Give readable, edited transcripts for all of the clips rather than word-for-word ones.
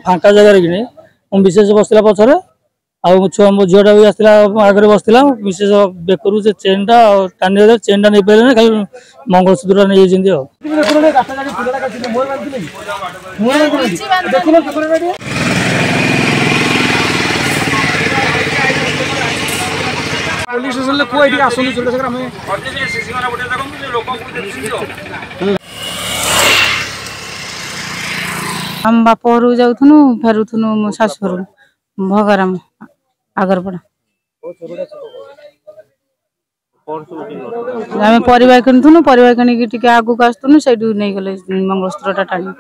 फांका जगह कि मिसेस बसला पछरे छुआ मो झीटा भी आसला आगे बसला मिसेस बेकरू से चेनटा टाणी चेनटा नहीं पारे ना खाली मंगलसूत्र नहीं पुलिस स्टेशन ले कोई आसुनी चले सर हमें हम बापर जाऊँ फेरुथुनु मो शाशुर भगाराम आगरपड़ा आम परिवा किणुनु परिवा कि आगू आसुनु से नहीं गले मंगलसूत्र टाणी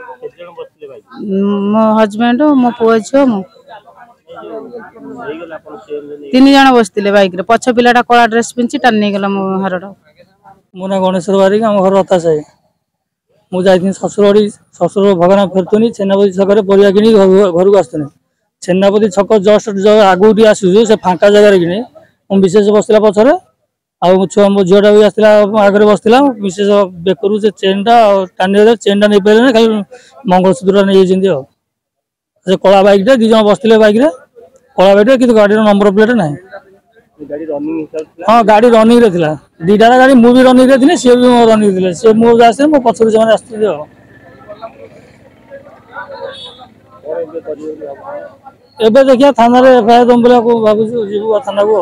मो हजबैंड मो पुओ झील मु 3 जन बसते बैक पछ पिलाटा कला ड्रेस पिंधि टाणी नहीं गला मो हारटा मो ना गणेश्वर बारिक आम घर रथा साई मुझे शशुरड़ी शशुर भगवान फेरुनी छेनापति छक परिया कि घर को आसुनी छेनापति छक जस्ट आगू आसू से फांका जगह कि मिसेस बसला पछरे छुआ मो झीटा भी आसला आगे बसला मिसेस बेकरू से चेनटा टाणी चेनटा नहीं पारे ना खाली मंगलसूत्र नहीं कला बैक 2 जन बसते बैक कला बैक कि गाड़ी नंबर प्लेट ना हाँ गाड़ी रनिंग रे थिला 2टा गाड़ी मु भी रनिंग रे थिले से भी रनिंग थिले से मो आसे मो पछर जने आस्ते एबे देखिया थाना रे एफआईआर दम बोला को भाबु जीवु थाना को।